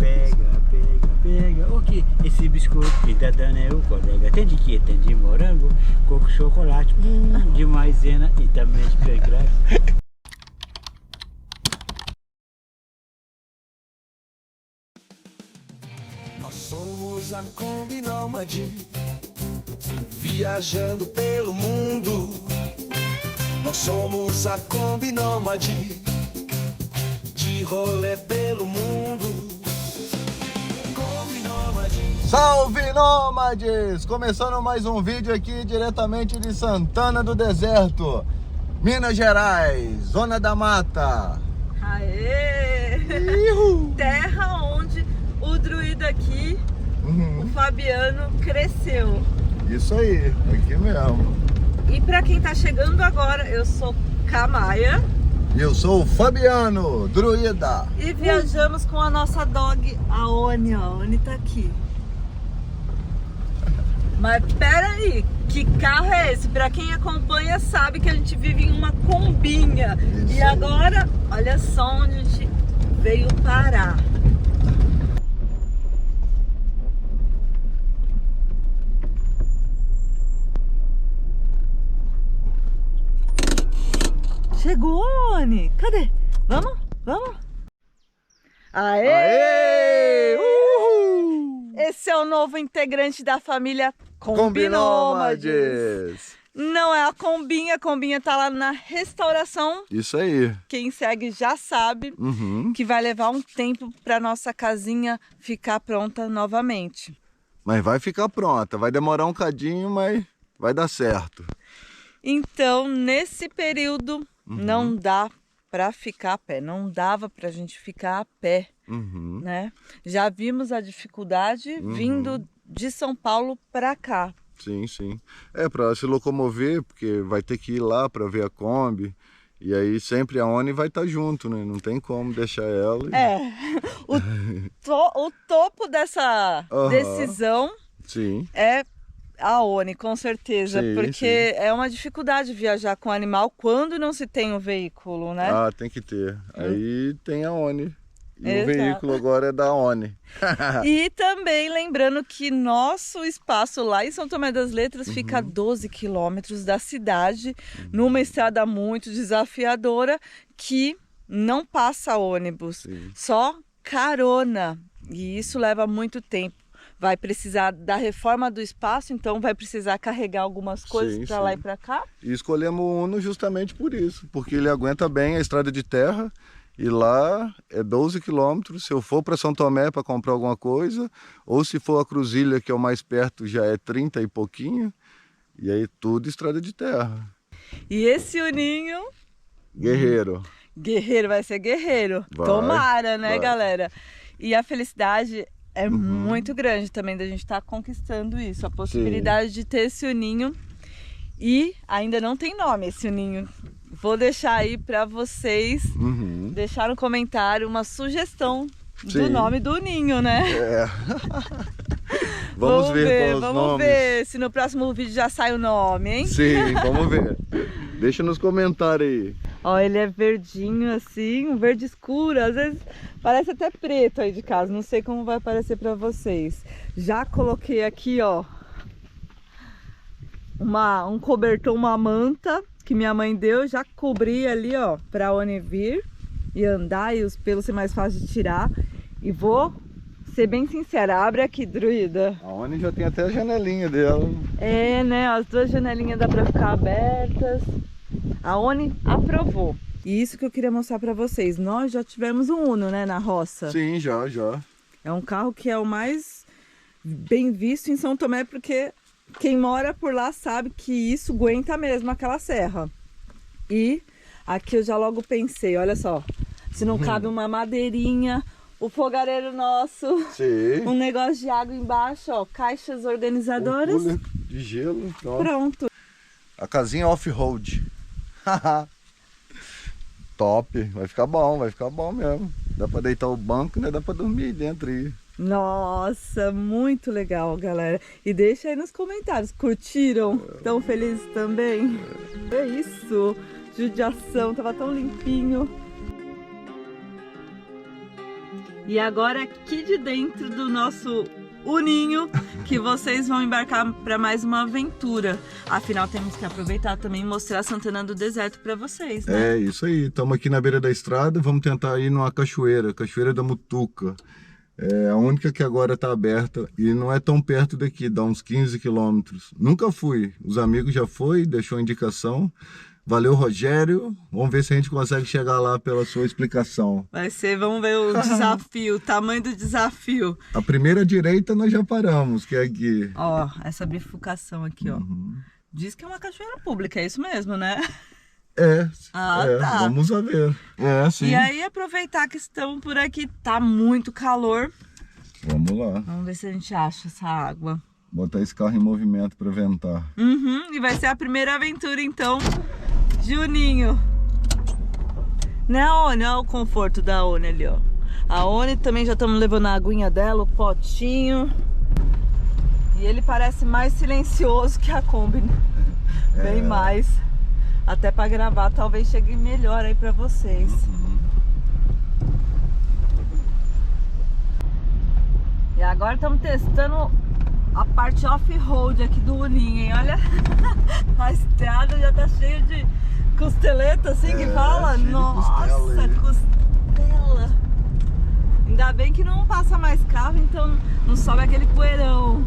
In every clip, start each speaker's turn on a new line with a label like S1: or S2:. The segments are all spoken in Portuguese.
S1: pega. O que? Esse biscoito que tá dando é o colega. Tem de quê? Tem de morango, coco, chocolate, de maisena e também de pecrack.
S2: Nós somos a Kombi Nômade, viajando pelo mundo. Nós somos a Kombi Nômade, de rolê pelo mundo. Kombi Nômade.
S3: Salve Nômades! Começando mais um vídeo aqui diretamente de Santana do Deserto, Minas Gerais, Zona da Mata.
S4: Aê! Terra onde o druida aqui, o Fabiano, cresceu.
S3: Isso aí, aqui mesmo.
S4: E pra quem tá chegando agora, eu sou Kamaia.
S3: E eu sou o Fabiano, druida.
S4: E viajamos com a nossa dog, a Oni. A Oni tá aqui. Mas pera aí, que carro é esse? Pra quem acompanha sabe que a gente vive em uma combinha.
S3: Isso
S4: E
S3: aí.
S4: agora, olha só onde a gente veio parar. Chegou, Oni. Cadê? Vamos? Vamos? Aê!
S3: Aê! Uhul!
S4: Esse é o novo integrante da família Kombi Nômades.
S3: Nômades.
S4: Não é a Combinha tá lá na restauração.
S3: Isso aí.
S4: Quem segue já sabe que vai levar um tempo para nossa casinha ficar pronta novamente.
S3: Mas vai ficar pronta, vai demorar um cadinho, mas vai dar certo.
S4: Então, nesse período, não dá para ficar a pé, não dava pra gente ficar a pé, né? Já vimos a dificuldade vindo de São Paulo para cá.
S3: Sim, sim. É para se locomover, porque vai ter que ir lá para ver a Kombi. E aí sempre a Oni vai estar junto, né? Não tem como deixar ela.
S4: É, o topo dessa decisão
S3: Sim.
S4: é a Oni, com certeza,
S3: Sim,
S4: porque é uma dificuldade viajar com animal quando não se tem um veículo, né?
S3: Ah, tem que ter. Aí tem a Oni. E
S4: Exato.
S3: o veículo agora é da Oni.
S4: E também lembrando que nosso espaço lá em São Tomé das Letras fica a 12 quilômetros da cidade, numa estrada muito desafiadora, que não passa ônibus,
S3: Sim.
S4: só carona. E isso leva muito tempo. Vai precisar da reforma do espaço, então vai precisar carregar algumas coisas para lá e para cá.
S3: E escolhemos o Uno justamente por isso, porque ele aguenta bem a estrada de terra. E lá é 12 quilômetros, se eu for para São Tomé para comprar alguma coisa, ou se for a Cruzilha, que é o mais perto, já é 30 e pouquinho, e aí tudo estrada de terra.
S4: E esse uninho...
S3: Guerreiro.
S4: Guerreiro, vai ser guerreiro.
S3: Vai,
S4: Tomara, né,
S3: vai.
S4: galera? E a felicidade é muito grande também da gente estar conquistando isso, a possibilidade de ter esse uninho. E ainda não tem nome esse uninho. Vou deixar aí para vocês deixar no comentário uma sugestão do nome do ninho, né?
S3: É. Vamos ver quais
S4: vamos
S3: nomes.
S4: ver se no próximo vídeo já sai o nome, hein?
S3: Sim, vamos ver. Deixa nos comentários aí.
S4: Ó, ele é verdinho assim, um verde escuro, às vezes parece até preto aí de casa, não sei como vai aparecer para vocês. Já coloquei aqui, ó, um cobertor, uma manta que minha mãe deu, já cobri ali, ó, pra Oni vir e andar e os pelos ser mais fácil de tirar. E vou ser bem sincera, abre aqui, druida.
S3: A Oni já tem até a janelinha dela.
S4: É, né, as duas janelinhas dá pra ficar abertas. A Oni aprovou. E isso que eu queria mostrar pra vocês, nós já tivemos um Uno, né, na roça.
S3: Sim, já.
S4: É um carro que é o mais bem visto em São Tomé, porque quem mora por lá sabe que isso aguenta mesmo aquela serra. E aqui eu já logo pensei, olha só, se não cabe uma madeirinha, o fogareiro nosso,
S3: Sim.
S4: um negócio de água embaixo, ó, caixas organizadoras,
S3: Um cooler de gelo. Então.
S4: pronto.
S3: A casinha off-road. Top. Vai ficar bom mesmo. Dá pra deitar o banco, né? Dá pra dormir aí dentro aí.
S4: Nossa, muito legal, galera. E deixa aí nos comentários, curtiram? Tão felizes também? É isso, judiação, tava tão limpinho. E agora aqui de dentro do nosso Uninho que vocês vão embarcar para mais uma aventura. Afinal, temos que aproveitar também e mostrar Santana do Deserto para vocês, né?
S3: É, isso aí. Estamos aqui na beira da estrada, vamos tentar ir numa cachoeira, Cachoeira da Mutuca. É a única que agora está aberta e não é tão perto daqui, dá uns 15 quilômetros. Nunca fui, os amigos já foi, deixou a indicação. Valeu, Rogério. Vamos ver se a gente consegue chegar lá pela sua explicação.
S4: Vai ser, vamos ver o desafio, o tamanho do desafio.
S3: A primeira direita nós já paramos, que é aqui.
S4: Ó, essa bifurcação aqui, ó. Diz que é uma cachoeira pública, é isso mesmo, né?
S3: Tá. Vamos ver. É, sim.
S4: E aí, aproveitar que estamos por aqui, tá muito calor.
S3: Vamos lá.
S4: Vamos ver se a gente acha essa água.
S3: Botar esse carro em movimento para ventar.
S4: E vai ser a primeira aventura, então, de Uninho. Não, olha o conforto da Oni ali, ó. A Oni também já estamos levando a aguinha dela, o potinho. E ele parece mais silencioso que a Kombi, né? Bem mais. Até para gravar, talvez chegue melhor aí para vocês. E agora estamos testando a parte off-road aqui do Uninho, hein? Olha, a estrada já tá cheia de costeleta, assim que fala? Nossa, costela! Ainda bem que não passa mais carro, então não sobe aquele poeirão.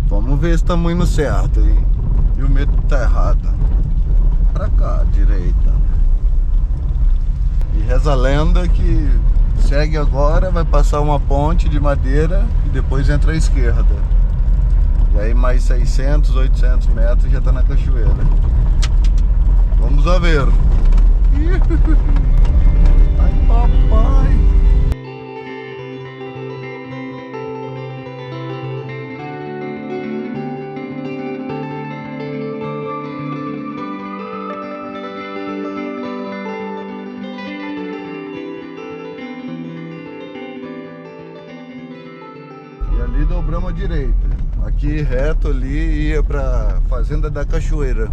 S3: Vamos ver se estamos indo certo, hein? E o medo tá errado. Pra cá, direita. E reza a lenda que segue agora, vai passar uma ponte de madeira e depois entra à esquerda. E aí mais 600, 800 metros já tá na cachoeira. Vamos a ver. Ai, papai. E ali dobramos à direita. Aqui reto ali ia para Fazenda da Cachoeira.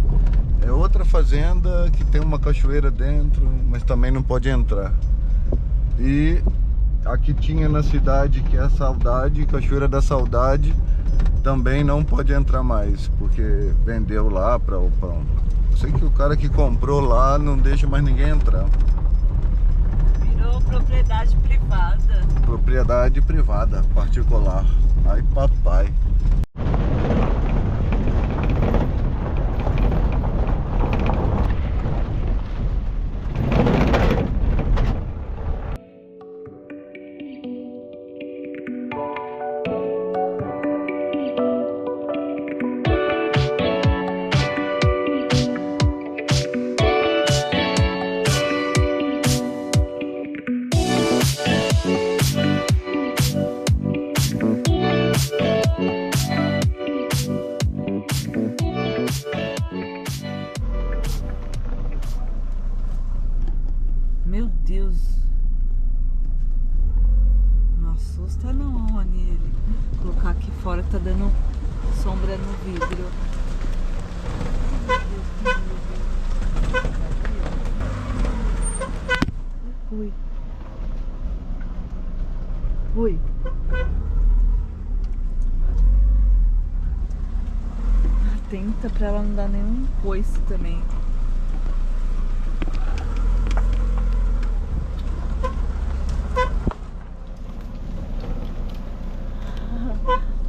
S3: É outra fazenda que tem uma cachoeira dentro, mas também não pode entrar. E aqui tinha na cidade, que é a Saudade, Cachoeira da Saudade, também não pode entrar mais, porque vendeu lá para o pão. Eu sei que o cara que comprou lá não deixa mais ninguém entrar.
S4: Virou propriedade privada.
S3: Propriedade privada, particular. Ai, papai.
S4: Meu Deus. Não assusta não, Ani. Vou colocar aqui fora que tá dando sombra no vidro. Ui. Ui. Atenta pra ela não dar nenhum coice também.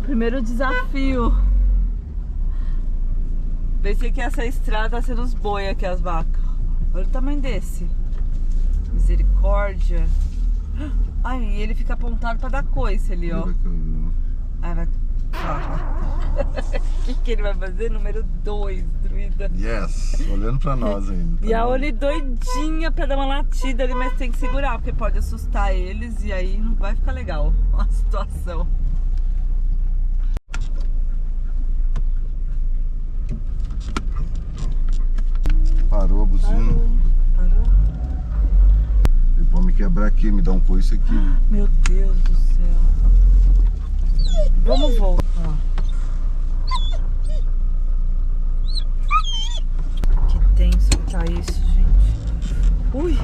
S4: Primeiro desafio. Pensei que essa estrada tá sendo os boi aqui, as vacas. Olha o tamanho desse. Misericórdia. Ai, e ele fica apontado pra dar coice ali, ó. Ai, vai. O que ele vai fazer? Número 2, druida.
S3: Yes, olhando pra nós ainda.
S4: E a Oni doidinha pra dar uma latida ali, mas tem que segurar, porque pode assustar eles e aí não vai ficar legal a situação.
S3: Parou a buzina.
S4: Parou.
S3: Vou me quebrar aqui, me dá um coice aqui.
S4: Meu Deus do céu. Vamos voltar. Que tenso que tá isso, gente. Ui.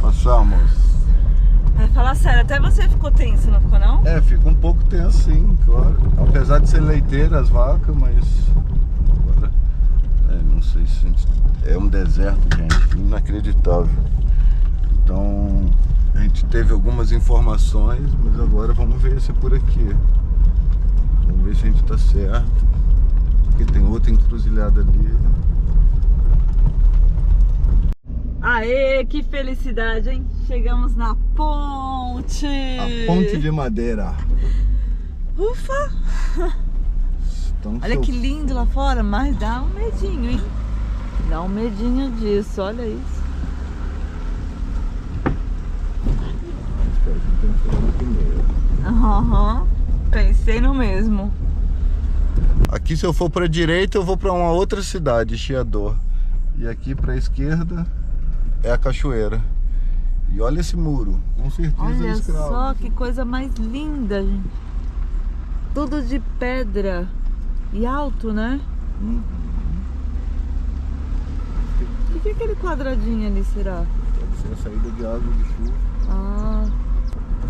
S3: Passamos.
S4: Vai falar sério, até você ficou tenso, não ficou não?
S3: É, fica um pouco tenso sim, claro. Apesar de ser leiteira as vacas, mas agora, não sei se é um deserto, gente, inacreditável. Então a gente teve algumas informações, mas agora vamos ver se é por aqui. Vamos ver se a gente tá certo, porque tem outra encruzilhada ali.
S4: Aê, que felicidade, hein? Chegamos na ponte!
S3: A ponte de madeira.
S4: Ufa!
S3: Então,
S4: Olha que lindo lá fora, mas dá um medinho, hein? Dá um medinho disso, olha isso.
S3: Espero que não tenha furado o pneu.
S4: Aham, pensei no mesmo.
S3: Aqui, se eu for para a direita, eu vou para uma outra cidade, Chiador. E aqui para a esquerda é a cachoeira. E olha esse muro, com certeza
S4: Olha
S3: é escravo.
S4: só que coisa mais linda, gente. Tudo de pedra e alto, né? O que é aquele quadradinho ali, será?
S3: Pode ser a saída de água de chuva.
S4: Ah,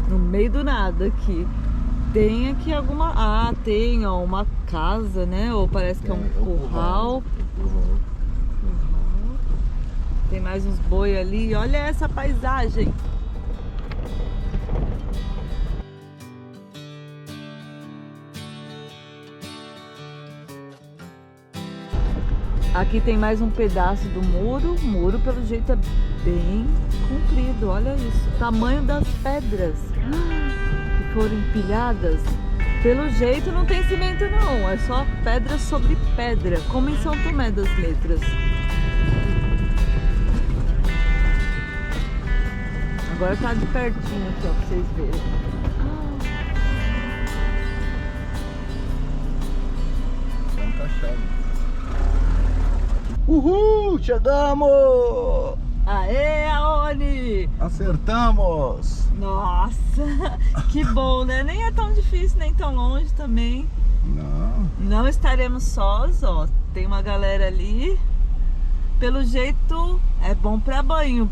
S4: no meio do nada aqui. Tem aqui alguma... Ah, tem, ó, uma casa, né? Ou parece que é um curral. Tem mais uns boi ali. Olha essa paisagem. Aqui tem mais um pedaço do muro. O muro, pelo jeito, é bem comprido. Olha isso. O tamanho das pedras que foram empilhadas. Pelo jeito, não tem cimento, não. É só pedra sobre pedra, como em São Tomé das Letras. Agora tá de pertinho aqui, ó, pra vocês verem.
S3: Tá encaixado. Uhul! Chegamos!
S4: Aê, Aone!
S3: Acertamos!
S4: Nossa, que bom, né? Nem é tão difícil, nem tão longe também.
S3: Não.
S4: Não estaremos sós, ó. Tem uma galera ali. Pelo jeito, é bom pra banho.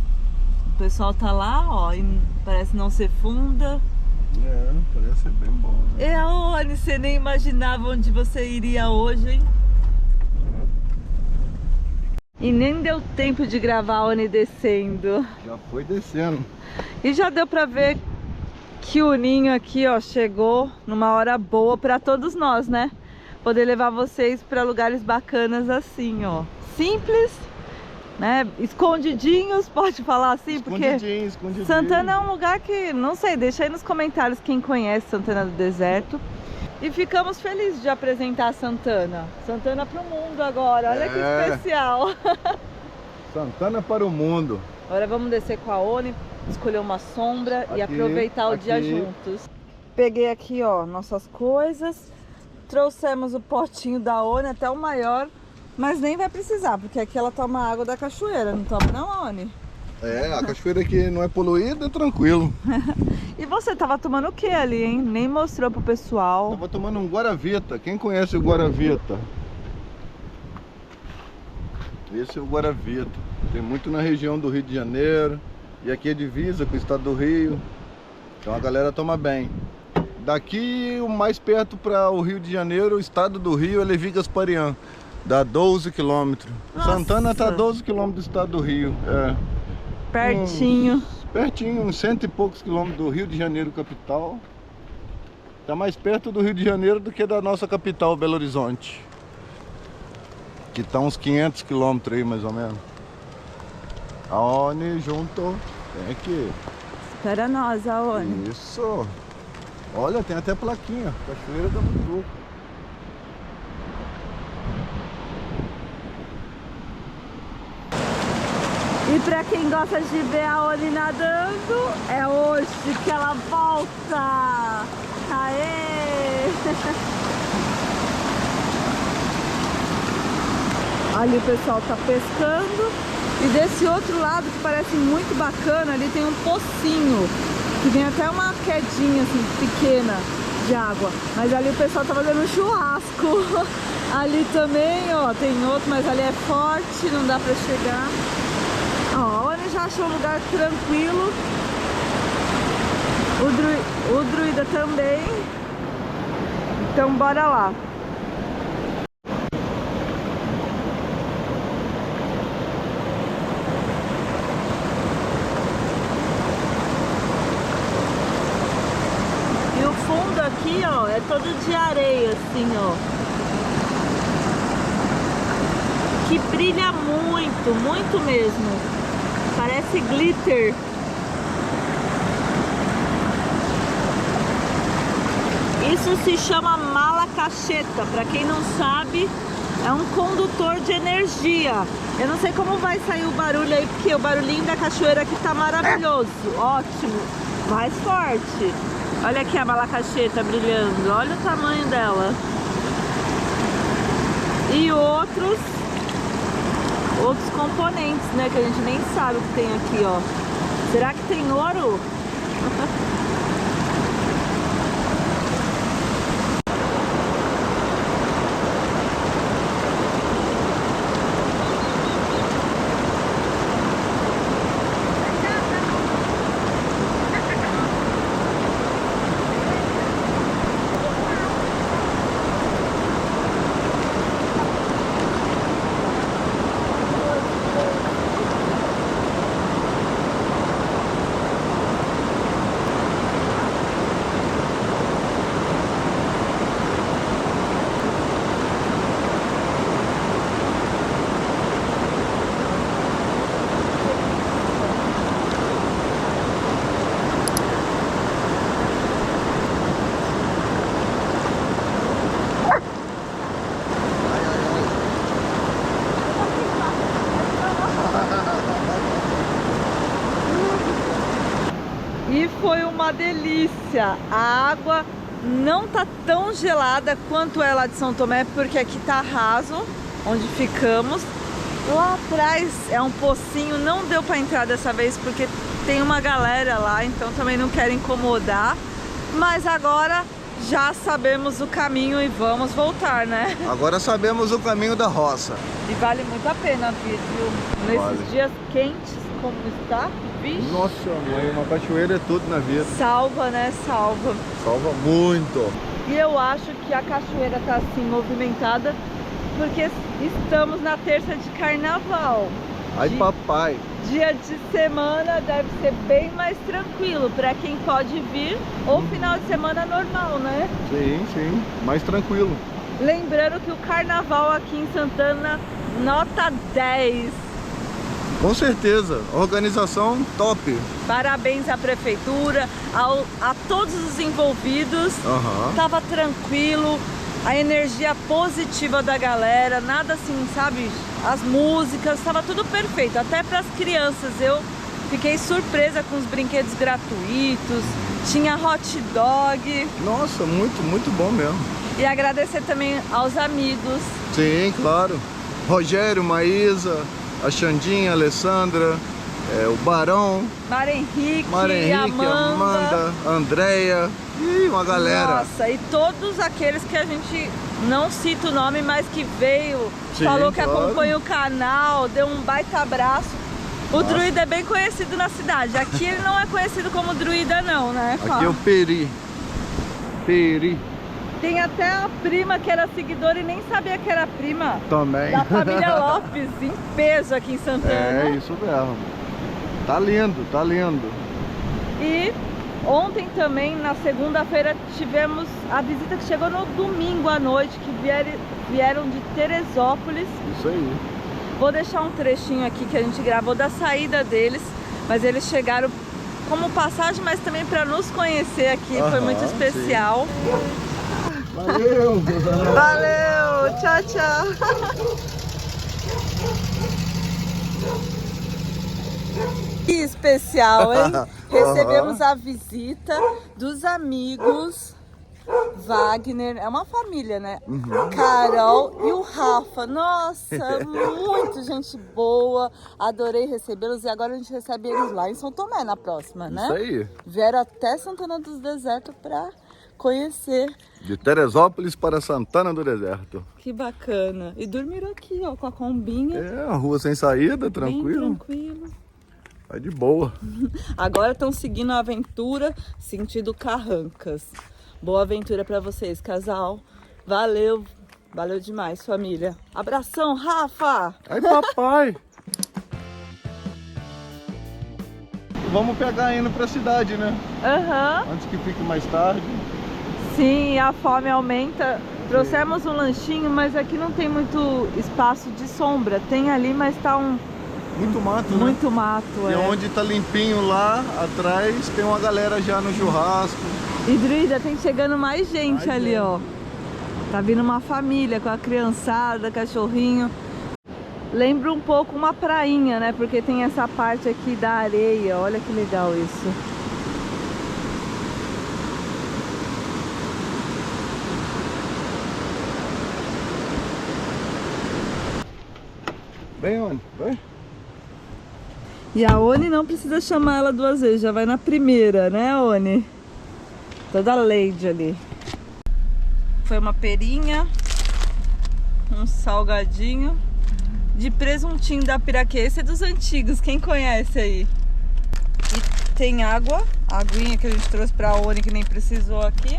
S4: O pessoal tá lá, ó, e parece não ser funda.
S3: É, parece ser bem bom. Né?
S4: E Aone, você nem imaginava onde você iria hoje, hein? E nem deu tempo de gravar a Aone descendo.
S3: Já foi descendo.
S4: E já deu pra ver que o ninho aqui, ó, chegou numa hora boa pra todos nós, né? Poder levar vocês pra lugares bacanas assim, ó. Simples, né? Escondidinhos, pode falar assim?
S3: Escondidinho.
S4: Santana é um lugar que, não sei, deixa aí nos comentários quem conhece Santana do Deserto. E ficamos felizes de apresentar Santana. Santana pro mundo agora, olha que especial.
S3: Santana para o mundo.
S4: Agora vamos descer com a Aone, escolher uma sombra e aproveitar o dia juntos. Peguei aqui, ó, nossas coisas. Trouxemos o potinho da Aone, até o maior. Mas nem vai precisar, porque aqui ela toma água da cachoeira, não toma não, Aone?
S3: É, a cachoeira aqui não é poluída, é tranquilo.
S4: E você tava tomando o que ali, hein? Nem mostrou pro pessoal.
S3: Tava tomando um Guaravita. Quem conhece o Guaravita? Esse é o Guaravita. Tem muito na região do Rio de Janeiro. E aqui é divisa com o estado do Rio. Então a galera toma bem. Daqui, o mais perto para o Rio de Janeiro, o estado do Rio, é Levi Gasparian. Dá 12 quilômetros. Santana tá a 12 quilômetros do estado do Rio. É.
S4: Pertinho.
S3: Pertinho, uns 100 e poucos quilômetros do Rio de Janeiro, capital. Tá mais perto do Rio de Janeiro do que da nossa capital, Belo Horizonte. Que tá uns 500 quilômetros aí, mais ou menos. A Aone junto, tem aqui.
S4: Espera nós, Aone.
S3: Isso. Olha, tem até plaquinha. Cachoeira da Mutuca.
S4: E pra quem gosta de ver a Aone nadando, é hoje que ela volta! Aê! Ali o pessoal tá pescando. E desse outro lado, que parece muito bacana, ali tem um pocinho, que tem até uma quedinha assim, pequena de água. Mas ali o pessoal tá fazendo um churrasco. Ali também, ó, tem outro, mas ali é forte, não dá pra chegar. Ó, a Anne já achou um lugar tranquilo. O druida também. Então bora lá. E o fundo aqui, ó, é todo de areia, assim, ó. Que brilha muito, muito mesmo. Parece glitter. Isso se chama malacacheta. Para quem não sabe, é um condutor de energia. Eu não sei como vai sair o barulho aí, porque o barulhinho da cachoeira aqui tá maravilhoso. Ótimo, mais forte. Olha aqui a malacacheta brilhando. Olha o tamanho dela. E outros componentes, né, que a gente nem sabe o que tem aqui, ó. Será que tem ouro? E foi uma delícia. A água não tá tão gelada quanto é lá de São Tomé, porque aqui tá raso, onde ficamos. Lá atrás é um pocinho, não deu para entrar dessa vez porque tem uma galera lá, então também não quero incomodar. Mas agora já sabemos o caminho e vamos voltar, né?
S3: Agora sabemos o caminho da roça.
S4: E vale muito a pena vir, viu? Nesses
S3: Vale.
S4: dias quentes como está, vixe.
S3: Nossa mãe, uma cachoeira é tudo na vida.
S4: Salva, né? Salva.
S3: Salva muito.
S4: E eu acho que a cachoeira tá assim movimentada porque estamos na terça de carnaval.
S3: Ai papai.
S4: Dia de semana deve ser bem mais tranquilo para quem pode vir, ou final de semana normal, né?
S3: Sim, sim, mais tranquilo.
S4: Lembrando que o carnaval aqui em Santana, nota 10.
S3: Com certeza, organização top.
S4: Parabéns à prefeitura, a todos os envolvidos. Tava tranquilo, a energia positiva da galera, nada assim, sabe? As músicas, tava tudo perfeito, até para as crianças. Eu fiquei surpresa com os brinquedos gratuitos, tinha hot dog.
S3: Nossa, muito bom mesmo.
S4: E agradecer também aos amigos.
S3: Sim, claro. Rogério, Maísa, a Xandinha, a Alessandra, o Barão,
S4: Mara Henrique,
S3: Amanda, Andréia e uma galera.
S4: Nossa, e todos aqueles que a gente não cita o nome, mas que veio,
S3: Sim,
S4: falou que
S3: claro.
S4: acompanha o canal, deu um baita abraço. O druida é bem conhecido na cidade. Aqui ele não é conhecido como druida não, né?
S3: Aqui é o Peri. Peri.
S4: Tem até a prima que era seguidora e nem sabia que era prima.
S3: Também.
S4: Da família Lopes, em peso aqui em Santana.
S3: É, isso mesmo. Tá lindo, tá lindo.
S4: E ontem também, na segunda-feira, tivemos a visita que chegou no domingo à noite, que vieram de Teresópolis.
S3: Isso aí.
S4: Vou deixar um trechinho aqui que a gente gravou da saída deles, mas eles chegaram como passagem, mas também para nos conhecer aqui, foi muito especial.
S3: Valeu!
S4: Valeu! Tchau, tchau! Que especial, hein? Recebemos a visita dos amigos Wagner, é uma família, né? Carol e o Rafa. Nossa, muito gente boa. Adorei recebê-los e agora a gente recebe eles lá em São Tomé na próxima, né?
S3: Isso aí.
S4: Vieram até Santana dos Desertos para conhecer.
S3: De Teresópolis para Santana do Deserto.
S4: Que bacana. E dormiram aqui, ó, com a combinha.
S3: É, a rua sem saída,
S4: Bem
S3: tranquilo.
S4: tranquilo.
S3: Vai de boa.
S4: Agora estão seguindo a aventura sentido Carrancas. Boa aventura para vocês, casal. Valeu, valeu demais, família. Abração, Rafa!
S3: Aí, papai. Vamos pegar indo pra cidade, né?
S4: Aham.
S3: Antes que fique mais tarde.
S4: Sim, a fome aumenta. Trouxemos um lanchinho, mas aqui não tem muito espaço de sombra. Tem ali, mas tá
S3: Muito mato, né?
S4: muito mato.
S3: E onde tá limpinho lá atrás, tem uma galera já no churrasco.
S4: E Druida, tem chegando mais gente
S3: Mais
S4: ali,
S3: gente.
S4: ó. Tá vindo uma família com a criançada, cachorrinho. Lembra um pouco uma prainha, né? Porque tem essa parte aqui da areia. Olha que legal isso.
S3: Vem onde? Vai.
S4: E a Oni não precisa chamar ela duas vezes, já vai na primeira, né, Oni? Toda Lady ali. Foi uma perinha, um salgadinho de presuntinho da Piraquê. Esse é dos antigos, quem conhece aí? E tem água, a aguinha que a gente trouxe pra Oni que nem precisou aqui.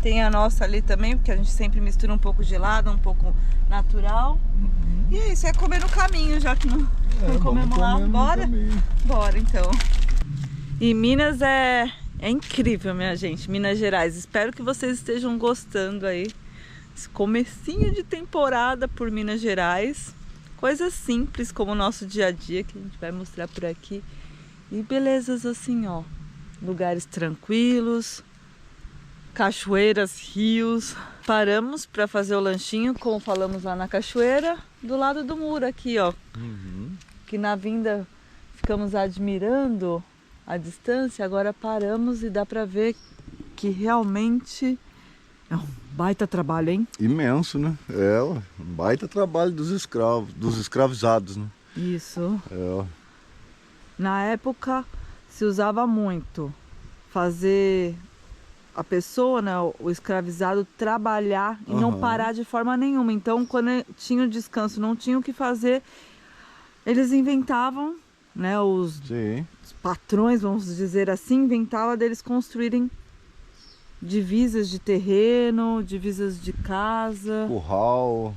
S4: Tem a nossa ali também, porque a gente sempre mistura um pouco gelada, um pouco natural. E é isso, é comer no caminho, já que não comemos lá. Bora? Bora então. E Minas é incrível, minha gente. Minas Gerais. Espero que vocês estejam gostando aí. Esse comecinho de temporada por Minas Gerais. Coisas simples como o nosso dia a dia que a gente vai mostrar por aqui. E belezas assim, ó. Lugares tranquilos. Cachoeiras, rios. Paramos para fazer o lanchinho, como falamos lá na cachoeira, do lado do muro aqui, ó. Que na vinda ficamos admirando a distância, agora paramos e dá para ver que realmente é um baita trabalho, hein?
S3: Imenso, né? É, um baita trabalho dos escravos, dos escravizados, né?
S4: Isso.
S3: É.
S4: Na época se usava muito fazer a pessoa, né, o escravizado, trabalhar e não parar de forma nenhuma. Então, quando tinha o descanso, não tinha o que fazer, eles inventavam, né, os patrões, vamos dizer assim, inventavam deles construírem divisas de terreno, divisas de casa.
S3: Curral.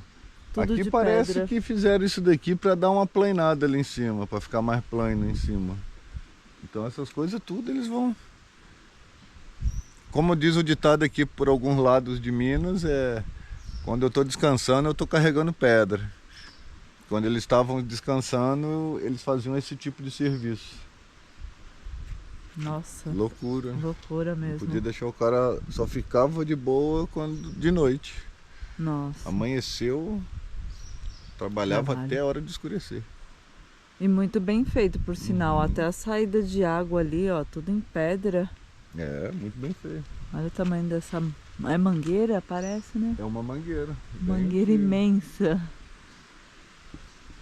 S4: Tudo
S3: Aqui
S4: de
S3: parece
S4: pedra.
S3: que fizeram isso daqui para dar uma planada ali em cima, para ficar mais plano em cima. Então essas coisas tudo eles vão... Como diz o ditado aqui por alguns lados de Minas, quando eu estou descansando, eu estou carregando pedra. Quando eles estavam descansando, eles faziam esse tipo de serviço.
S4: Nossa,
S3: Loucura.
S4: loucura mesmo.
S3: Podia deixar o cara, só ficava de boa de noite.
S4: Nossa.
S3: Amanheceu, trabalhava
S4: Trabalho.
S3: até a hora de escurecer.
S4: E muito bem feito, por sinal. Até a saída de água ali, ó, tudo em pedra.
S3: É, muito bem feito.
S4: Olha o tamanho dessa... É mangueira, parece, né?
S3: É uma mangueira.
S4: Mangueira
S3: Bem
S4: imensa.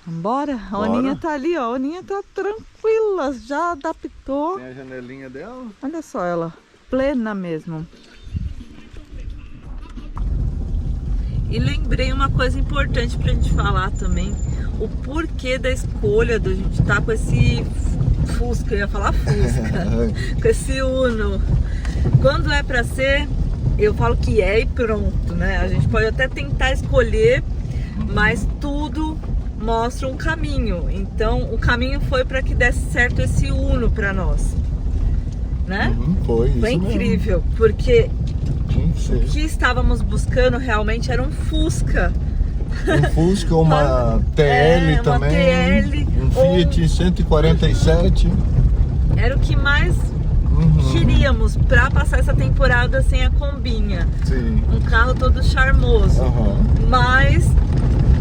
S4: Vambora? A
S3: Bora.
S4: Oninha tá ali, ó. A Oninha tá tranquila, já adaptou.
S3: Tem a janelinha dela.
S4: Olha só ela, plena mesmo. E lembrei uma coisa importante pra gente falar também. O porquê da escolha da gente estar com esse Fusca, eu ia falar Fusca, com esse Uno. Quando é pra ser, eu falo que é e pronto, né? A gente pode até tentar escolher, mas tudo mostra um caminho. Então o caminho foi para que desse certo esse Uno para nós, né?
S3: Foi isso
S4: Foi
S3: mesmo.
S4: incrível, porque
S3: Tinha que ser.
S4: o que estávamos buscando realmente era um Fusca.
S3: Um Fusca, uma TL
S4: uma
S3: também.
S4: TL,
S3: um Fiat 147.
S4: Era o que mais queríamos para passar essa temporada sem a combinha.
S3: Sim.
S4: Um carro todo charmoso. Mas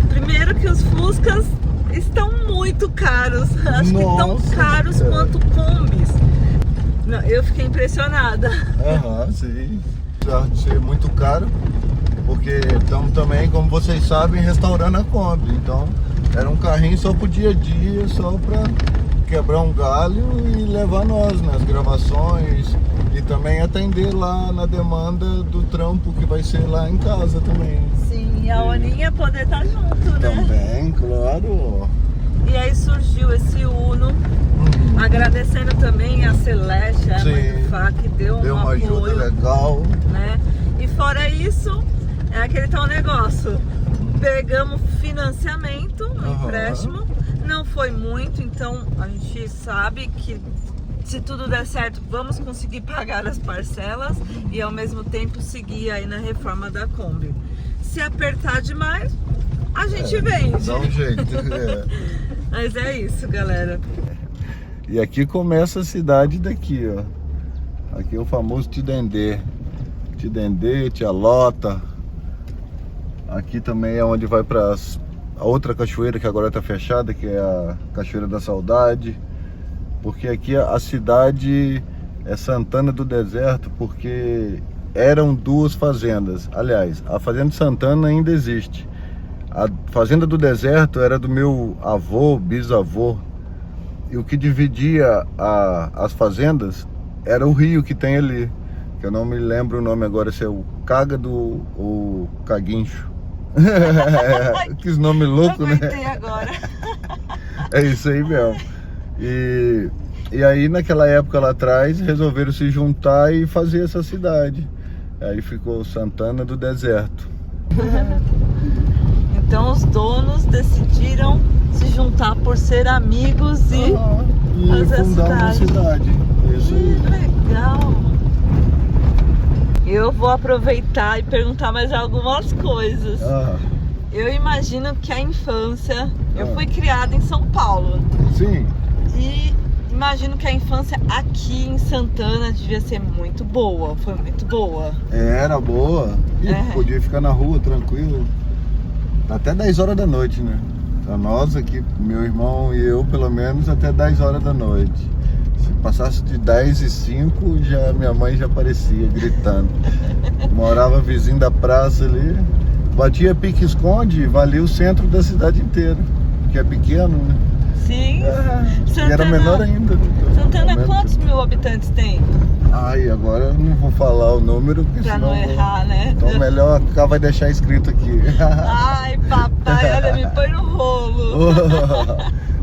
S4: primeiro que os Fuscas estão muito caros. Acho que tão
S3: Nossa,
S4: caros quanto combis. Não, eu fiquei impressionada.
S3: Sim. apesar de ser muito caro, porque estamos também, como vocês sabem, restaurando a Kombi. Então era um carrinho só pro dia a dia, só para quebrar um galho e levar nós nas gravações e também atender lá na demanda do trampo que vai ser lá em casa também.
S4: Sim, e a Oninha poder estar junto, né?
S3: Também, claro.
S4: E aí surgiu esse Uno, agradecendo também a Celeste, a mãe do Fá, que deu um
S3: uma ajuda
S4: apoio,
S3: legal.
S4: né? E fora isso, é aquele tal negócio. Pegamos financiamento, empréstimo, não foi muito, então a gente sabe que se tudo der certo, vamos conseguir pagar as parcelas e ao mesmo tempo seguir aí na reforma da Kombi. Se apertar demais, a gente vende.
S3: Dá um jeito.
S4: Mas é isso, galera.
S3: E aqui começa a cidade daqui, ó. Aqui é o famoso Tidendê. Tidendê, Tia Lota. Aqui também é onde vai para a outra cachoeira que agora está fechada, que é a Cachoeira da Saudade. Porque aqui a cidade é Santana do Deserto, porque eram duas fazendas. Aliás, a Fazenda Santana ainda existe. A Fazenda do Deserto era do meu avô, bisavô. E o que dividia as fazendas era o rio que tem ali. Que eu não me lembro o nome agora, se é o Cágado ou Caguincho. Que nome louco, né?
S4: Agora.
S3: É isso aí mesmo. E aí naquela época lá atrás resolveram se juntar e fazer essa cidade. Aí ficou Santana do Deserto.
S4: Então os donos decidiram se juntar por ser amigos e fazer
S3: fundar
S4: a
S3: uma cidade. Isso aí.
S4: Que legal! Eu vou aproveitar e perguntar mais algumas coisas. Eu imagino que a infância... Eu fui criada em São Paulo.
S3: Sim.
S4: E imagino que a infância aqui em Santana devia ser muito boa. Foi muito boa.
S3: Era boa. E podia ficar na rua tranquilo. Até 10 horas da noite, né? Pra nós aqui, meu irmão e eu, pelo menos, até 10 horas da noite. Se passasse de 10 e 5, já, minha mãe já aparecia gritando. Morava vizinho da praça ali. Batia pique-esconde e valia o centro da cidade inteira. Que é pequeno, né?
S4: Sim.
S3: E era menor ainda.
S4: Santana, quantos mil habitantes tem?
S3: Ai, agora eu não vou falar o número, porque
S4: pra
S3: senão
S4: não errar, né?
S3: Então melhor vai deixar escrito aqui.
S4: Ai, papai, olha, me põe no rolo.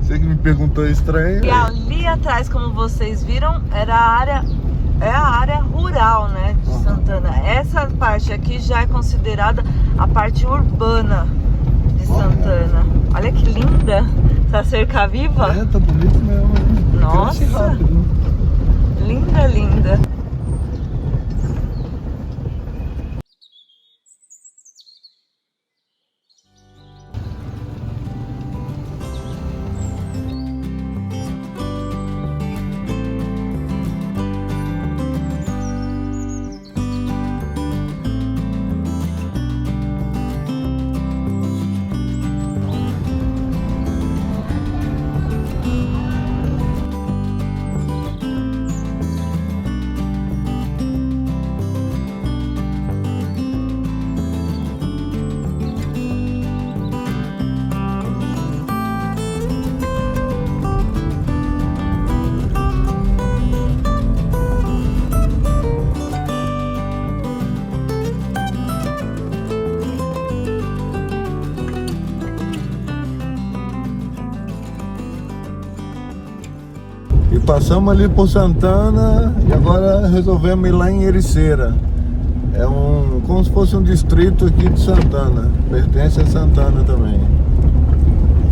S3: Você que me perguntou estranho.
S4: E ali atrás, como vocês viram, era a área rural, né, de Santana. Essa parte aqui já é considerada a parte urbana de Santana. Olha que linda essa cerca viva.
S3: É, tá bonito mesmo.
S4: Nossa.
S3: Cresce rápido.
S4: Linda, linda.
S3: E passamos ali por Santana e agora resolvemos ir lá em Ericeira. É como se fosse um distrito aqui de Santana. Pertence a Santana também.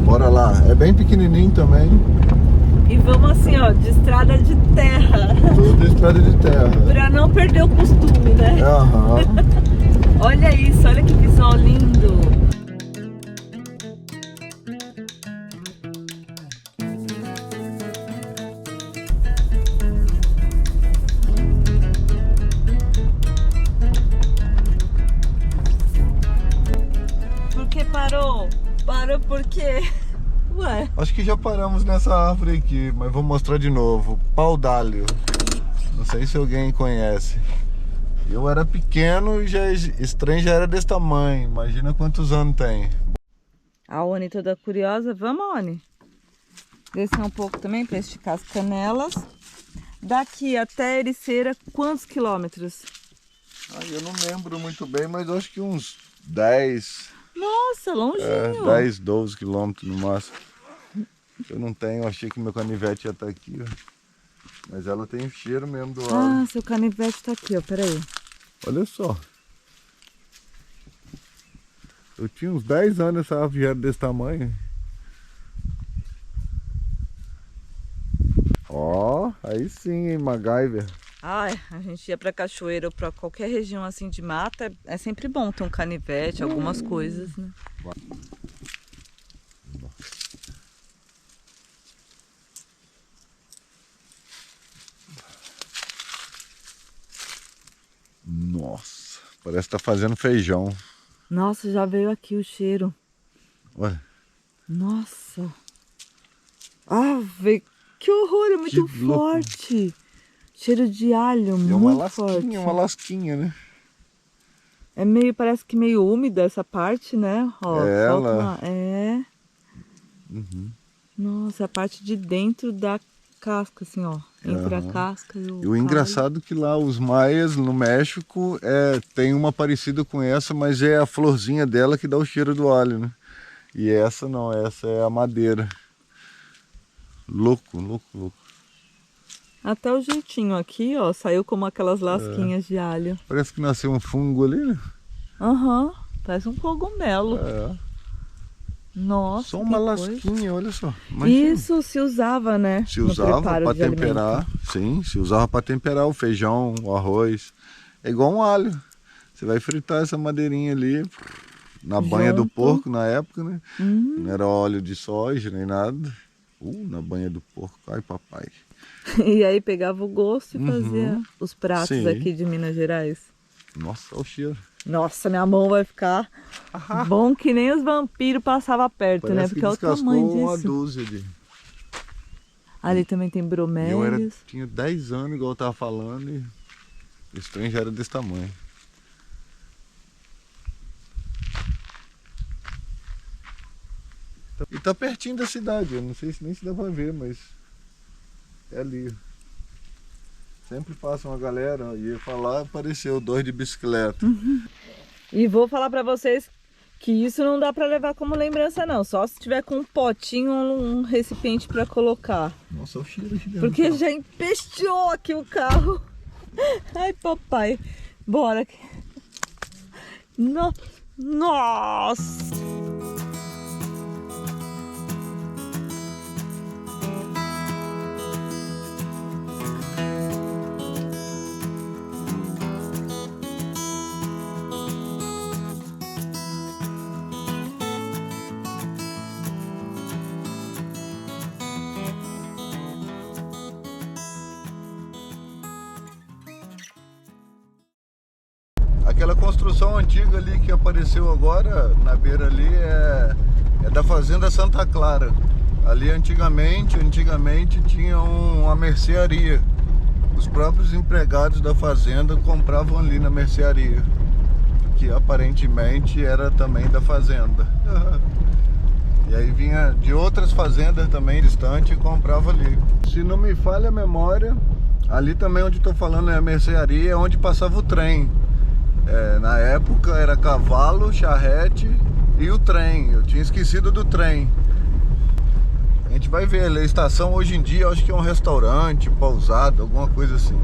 S3: Bora lá. É bem pequenininho também.
S4: E vamos assim, ó, de estrada de terra.
S3: Tudo estrada de terra.
S4: Pra não perder o costume, né? Olha isso, olha que visual lindo. Por que parou? Parou por quê? Ué.
S3: Acho que já paramos nessa árvore aqui, mas vou mostrar de novo. Pau d'alho. Não sei se alguém conhece. Eu era pequeno e esse trem já era desse tamanho. Imagina quantos anos tem.
S4: A Oni toda curiosa. Vamos, Oni? Descer um pouco também para esticar as canelas. Daqui até Ericeira, quantos quilômetros?
S3: Eu não lembro muito bem, mas eu acho que uns 10.
S4: Nossa, longinho.
S3: 10, 12 quilômetros no máximo. Eu não tenho, achei que meu canivete ia estar aqui, ó. Mas ela tem o cheiro mesmo do óleo.
S4: Seu canivete tá aqui, ó, peraí.
S3: Olha só. Eu tinha uns 10 anos, essa árvore era desse tamanho. Ó, aí sim, hein, MacGyver.
S4: Ai, a gente ia pra cachoeira ou pra qualquer região assim de mata, é sempre bom ter um canivete, algumas coisas, né?
S3: Nossa, parece que tá fazendo feijão.
S4: Nossa, já veio aqui o cheiro.
S3: Olha.
S4: Nossa. Ave, que horror, é muito
S3: Que louco.
S4: forte. Cheiro de alho,
S3: É
S4: muito forte.
S3: uma lasquinha, né?
S4: É meio, parece que meio úmida essa parte, né? Ó,
S3: É
S4: solta
S3: ela.
S4: É.
S3: Uhum.
S4: Nossa, a parte de dentro da casca, assim, ó. Entre a casca e o
S3: E o
S4: calho.
S3: engraçado é que lá os maias no México tem uma parecida com essa, mas é a florzinha dela que dá o cheiro do alho, né? E essa não, essa é a madeira. Louco, louco, louco.
S4: Até o jeitinho aqui, ó, saiu como aquelas lasquinhas de alho.
S3: Parece que nasceu um fungo ali, né?
S4: Aham, parece um cogumelo.
S3: É.
S4: Nossa,
S3: Só uma
S4: que coisa.
S3: lasquinha, olha só. Imagina.
S4: Isso se usava, né?
S3: Se
S4: no
S3: usava
S4: preparo
S3: para
S4: de alimento.
S3: temperar, sim, se usava para temperar o feijão, o arroz. É igual um alho. Você vai fritar essa madeirinha ali na banha do
S4: Junto.
S3: porco na época, né?
S4: Hum.
S3: Não era óleo de soja nem nada. Na banha do porco, ai papai.
S4: E aí pegava o gosto e fazia os pratos
S3: Sim.
S4: aqui de Minas Gerais.
S3: Nossa, olha o cheiro.
S4: Nossa, minha mão vai ficar bom que nem os vampiros passavam perto, né?
S3: Parece
S4: Porque
S3: que
S4: é o
S3: descascou
S4: tamanho
S3: uma
S4: disso.
S3: dúzia de...
S4: Ali também tem
S3: Eu
S4: bromélias.
S3: tinha 10 anos, igual eu tava falando, e esse trem já era desse tamanho. E tá pertinho da cidade, eu não sei se nem se dá pra ver, mas é ali. Sempre passa uma galera, ia falar, apareceu 2 de bicicleta.
S4: E vou falar pra vocês que isso não dá pra levar como lembrança não, só se tiver com um potinho ou um recipiente pra colocar.
S3: Nossa, o cheiro gigante.
S4: Porque já empesteou aqui o carro. Ai, papai. Bora. Nossa.
S3: Aquela construção antiga ali que apareceu agora, na beira ali, é da Fazenda Santa Clara. Ali antigamente tinha uma mercearia. Os próprios empregados da fazenda compravam ali na mercearia, que aparentemente era também da fazenda. E aí vinha de outras fazendas também distantes e comprava ali. Se não me falha a memória, ali também onde estou falando é a mercearia, é onde passava o trem. Na época era cavalo, charrete e o trem. Eu tinha esquecido do trem. A gente vai ver ali a estação hoje em dia, acho que é um restaurante, pousada, alguma coisa assim.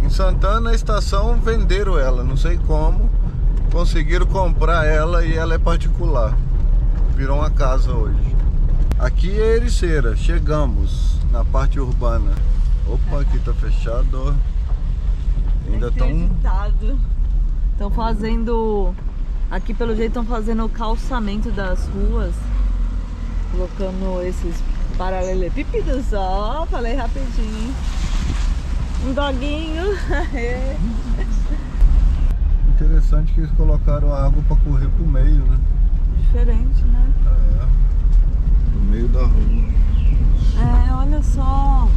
S3: Em Santana a estação venderam ela, não sei como. Conseguiram comprar ela e ela é particular. Virou uma casa hoje. Aqui é Ericeira, chegamos na parte urbana. Opa, aqui tá fechado. Ainda estão...
S4: Estão fazendo, aqui pelo jeito estão fazendo o calçamento das ruas, colocando esses paralelepípedos, ó, falei rapidinho, hein? Um doguinho.
S3: Interessante que eles colocaram a água para correr pro meio, né?
S4: Diferente, né?
S3: No meio da rua.
S4: Olha só.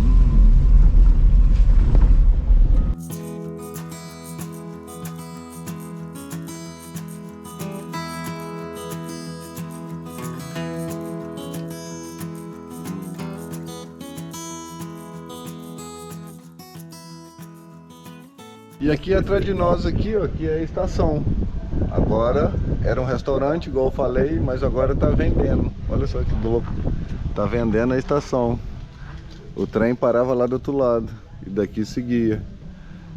S3: E aqui atrás de nós aqui, ó, aqui é a estação. Agora era um restaurante, igual eu falei, mas agora tá vendendo. Olha só que louco. Tá vendendo a estação. O trem parava lá do outro lado e daqui seguia.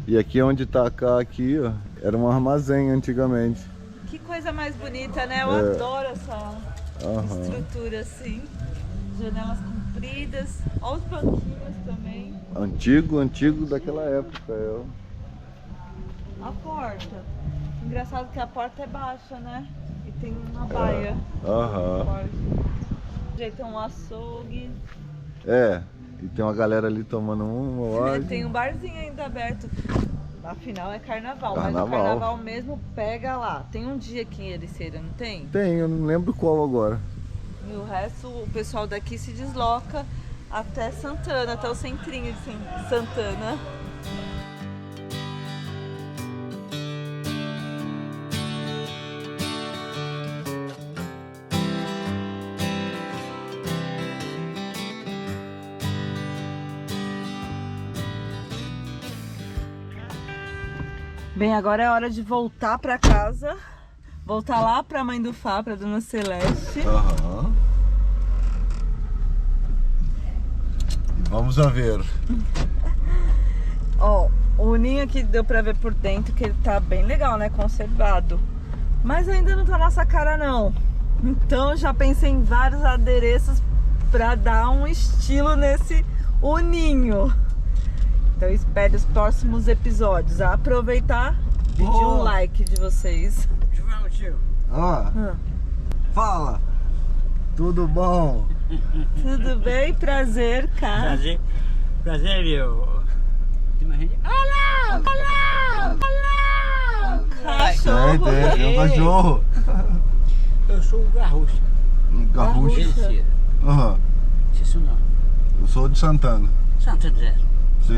S3: E aqui onde tá cá aqui, ó, era um armazém antigamente.
S4: Que coisa mais bonita, né? Eu adoro essa estrutura assim. Janelas compridas. Olha os banquinhos também.
S3: Antigo daquela época.
S4: A porta. Engraçado que a porta é baixa, né? E tem uma baia. Tem um açougue.
S3: E tem uma galera ali tomando
S4: Tem um barzinho ainda aberto. Afinal é carnaval, mas o
S3: Carnaval.
S4: carnaval mesmo pega lá. Tem um dia aqui em Ericeira, não tem?
S3: Tem, eu não lembro qual agora.
S4: E o resto, o pessoal daqui se desloca até Santana, até o centrinho de Santana. Bem, agora é hora de voltar pra casa. Voltar lá pra Mãe do Fá, pra Dona Celeste.
S3: Vamos a ver.
S4: Ó, o ninho aqui deu pra ver por dentro que ele tá bem legal, né? Conservado. Mas ainda não tá nossa cara, não. Então já pensei em vários adereços pra dar um estilo nesse ninho. Então espere os próximos episódios. A aproveitar e pedir um like de vocês.
S3: Fala! Tudo bom?
S4: Tudo bem? Prazer, cara.
S1: Prazer, meu. Tem mais gente? Olá!
S4: Cachorro.
S3: Tem um cachorro.
S1: Eu sou o Garrucha.
S3: Garrucha.
S1: Ericeira. Esse é o nome.
S3: Eu sou de Santana.
S1: Santo André.
S3: Sim.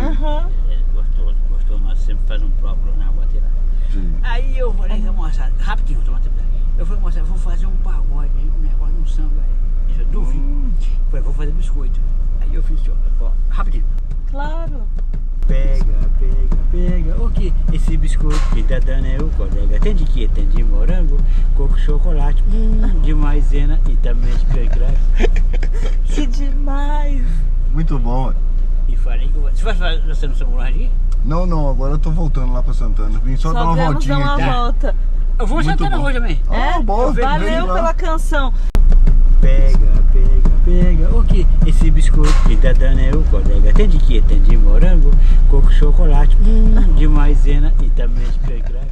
S1: Gostou, nós sempre fazemos um próprio na Guatirá.
S3: Sim.
S1: Aí eu falei, moça, rapidinho, toma tempo. Eu falei, moça, eu vou fazer um pagode, um negócio, um samba. Isso, duvido. Falei, vou fazer biscoito. Aí eu fiz, ó, rapidinho.
S4: Claro.
S1: Pega. O que? Esse biscoito que tá dando é o colega. Tem de quê? Tem de morango, coco, chocolate, de maisena e também de cancrave.
S4: Que demais.
S3: Muito bom.
S1: E falei que você vai fazer no São Paulo aqui?
S3: Não, agora eu tô voltando lá pra Santana. Vim só dar uma
S4: viemos
S3: voltinha
S4: dar uma
S3: aqui.
S4: volta.
S1: Eu vou
S3: Muito
S1: jantar na
S3: bom.
S1: rua também.
S3: Boa, vem
S4: Valeu
S3: lá.
S4: pela canção.
S1: Pega. O que? Esse biscoito que tá dando é o colega. Tem de quê? Tem de morango, coco, chocolate, de maisena e também de cancrave.